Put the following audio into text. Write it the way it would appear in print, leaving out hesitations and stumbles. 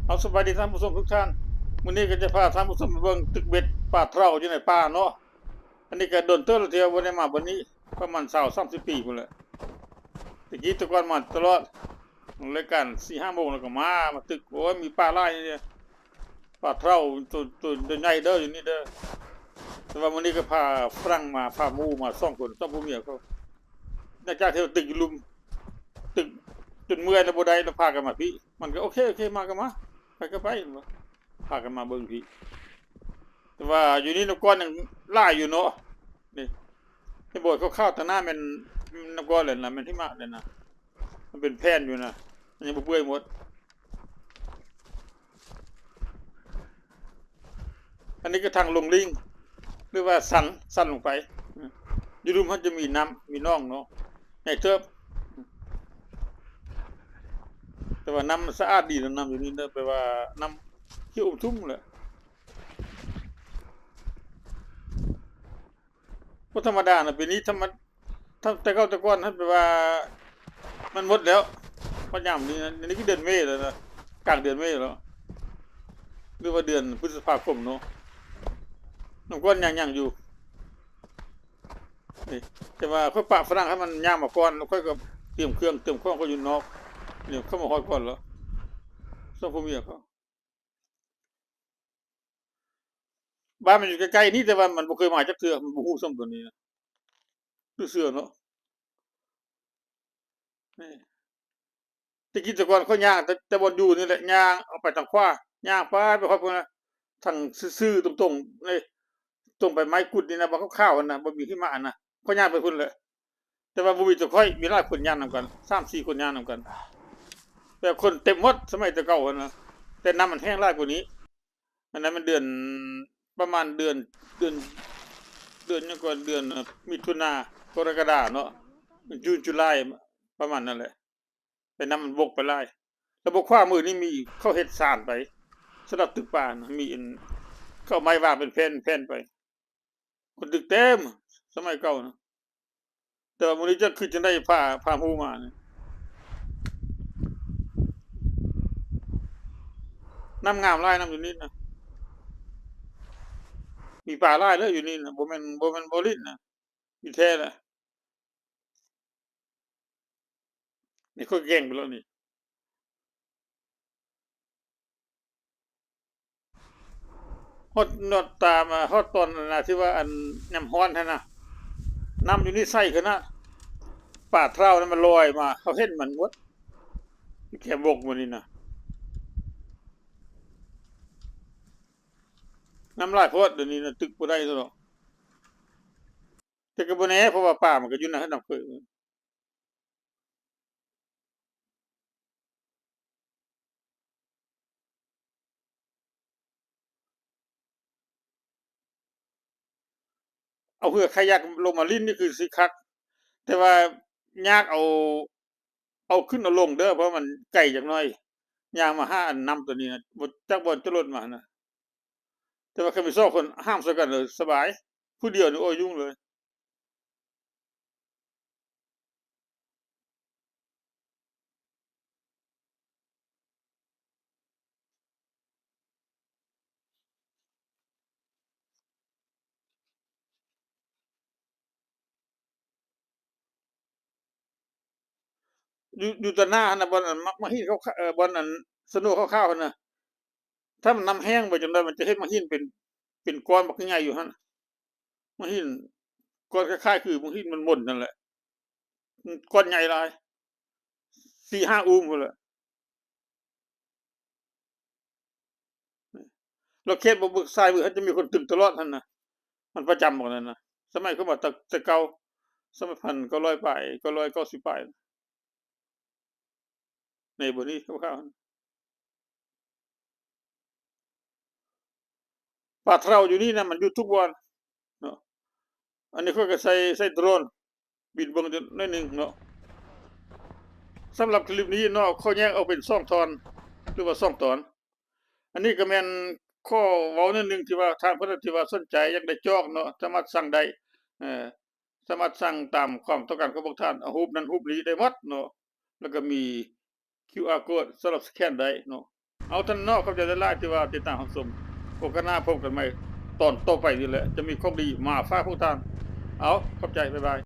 เอาสบายดีท่านผู้ชมทุกท่านมื้อนี้ก็จะพาท่านผู้ชมไปเบิ่งตึกเบ็ดป่าเทราอยู่ในป่าเนาะอันนี้ก็โดนเติบแล้วที่ว่าบ่ได้มาบัดนี้ประมาณ20-30 ปีพุ่นแหละตะกี้แต่ก่อนมาตลอดรายการ 4-5 โมงแล้วก็มาตึกโอ้ยมีปลาหลายเนี่ยป่าเทราตัวใหญ่เด้ออยู่นี่เด้อแต่ว่ามื้อนี้ก็พาฝรั่งมาพาหมู่มา2คน2ผัวเมียเขาหลังจากที่ตึกอยู่ลุมตึกจนเมื่อยแล้วบ่ได้แล้วพากันมาพี่มันก็โอเคมาก็มาไปก็ไปพากันมาเบิ่งพี่แต่ว่าอยู่นี่นกก้อนยังล่าอยู่เนาะนี่ที่บอกเขาเข้าทางหน้ามันนกก้อนเลยนะมันที่มาเลยนะมันเป็นแผ่นอยู่นะมันยังบ่เปื่อยหมดอันนี้ก็ทางลงลิงหรือว่าสันลงไปอยู่รุมมันจะมีน้ำมีน่องเนาะใหญ่เทิบแต่ว่าน้ำมันสะอาดดีนะน้ำอยู่นี่เด้อแปลว่าน้ำที่ทุ่มแหละบ่ธรรมดานะปีนี้แต่เก่าแต่ก่อนท่านแปลว่ามันหมดแล้วเพราะยามนี้นี่คือเดือนเมษแล้วนะกลางเดือนเมษแล้วหรือว่าเดือนพฤษภาคมเนาะน้ำก้อนยังอยู่นี่แต่ว่าค่อยปะฝรั่งให้มันย่างมาก่อนแล้วค่อยก็เตรียมเครื่องเตรียมของก็อยู่นอกนี่เข้ามาฮอดก่อนแล้วส่งผู้เมียเขาบ้านมันอยู่ใกล้ๆนี่แต่ว่ามันบ่เคยมาจักเทื่อมันบ่ฮู้ซ้ำตัวนี้นะคือเสือเนาะนี่แต่กี้แต่ก่อนเขาย่างแต่บ่อยู่นี่แหละย่างออกไปทางขวาย่างไปฮอดพุ่นน่ะทางซื่อๆตรงๆนี่ตรงไปไม้กุดนี่นะบ่ขาวๆนั่นน่ะบ่มีหิมะน่ะเขาย่างไปพุ่นแหละแต่ว่าบ่มีแต่ข้อยมีหลายคนย่างนำกัน3-4คนย่างนำกันแต่คนเต็มหมดสมัยแต่เก่านะแต่น้ำมันแห้งหลายกว่านี้อันนั้นมันเดือนประมาณเดือนยังก่อนเดือนมิถุนากรกฎาเนาะจูนจุลายประมาณนั้นแหละแต่น้ำมันบกไปหลายแล้วบกขวามือนี่มีเขาเฮ็ดสานไปสำหรับตึกป่านะมีอันเขาไม้ว่าเป็นแผ่นไปคนตึกเต็มสมัยเก่านะแต่ว่ามื้อนี้จะคือจังได๋พาหมู่มานี่น้ำงามหลายน้ำอยู่นี่นะมีปลาหลายเด้ออยู่นี่นะบ่แม่นบ่ลิ้นนะมีแท้แหละนี่เขาแก่งไปแล้วนี่ ฮอดนอดตามฮอดตอนนั้นน่ะที่ว่าอันน้ำร้อนหั่นน่ะน้ำอยู่ในไส้เขานะปลาเทรานั้นมันลอยมาเขาเห็นมันหมดอยู่แค่บกมื้อนี้น่ะน้ำลายโพดเดี๋ยวนี้น่ะตึกบ่ได้ซะดอกแต่ก็บ่แน่เพราะว่าปลามันก็อยู่ในน้ำเพิ่นเอาเรือคายักลงมาลิ้นนี่คือสิคักแต่ว่ายากเอาขึ้นเอาลงเด้อเพราะมันไกลจักหน่อยย่างมาหาอันน้ำตัวนี้น่ะบ่จักบ่อนจะหล่นมาน่ะแต่ว่าคันมี2คนห้ามใส่กันเลยสบายผู้เดียวนี่โอ้ยยุ่งเลยอยู่แต่หน้าหั่นน่ะบ่อนอันมักหินเขาบ่อนอันสนุกคร่าวๆหั่นน่ะ ถ้ามันน้ำแห้งไปจนได้มันจะเฮ็ดมาหินเป็นก้อนบักใหญ่อยู่หั่นมาหินก้อนคล้ายๆคือมาหินมันม่นนั่นแหละก้อนใหญ่หลาย4-5อูมพู้นแหละแล้วเขตบ่เบิกทรายมือเขาจะมีคนตึกตลอดหั่นน่ะมันประจำหม้องนั้นน่ะสมัยเขาว่าแต่เก่าสมัย1900ปลาย990ปลายในบ่นี้คร่าวๆปลาเทราอยู่นี่นะมันอยู่ทุกวันเนาะอันนี้เขาก็ใช้โดรนบินเบิ่งจักหน่อยหนึ่งเนาะสำหรับคลิปนี้เนาะเขาแยกออกเป็น2ตอนหรือว่า2ตอน อันนี้ก็แม่นข้อเว้านิดหนึ่งที่ว่าทางเพิ่นที่ว่าสนใจอยากได้จองเนาะสามารถสั่งได้เอ่อสามารถสั่งตามความต้องการของพวกท่านเอารูปนั้นรูปนี้ได้หมดเนาะแล้วก็มี QR code สำหรับสแกนได้เนาะ เอาท่านเนาะเข้าใจหลายๆที่ว่าติดตามรับชมโอกาสหน้าพบกันใหม่ตอนต่อไปนี่แหละจะมีของดีมาฝากพวกท่านเอาขอบใจบ๊ายบาย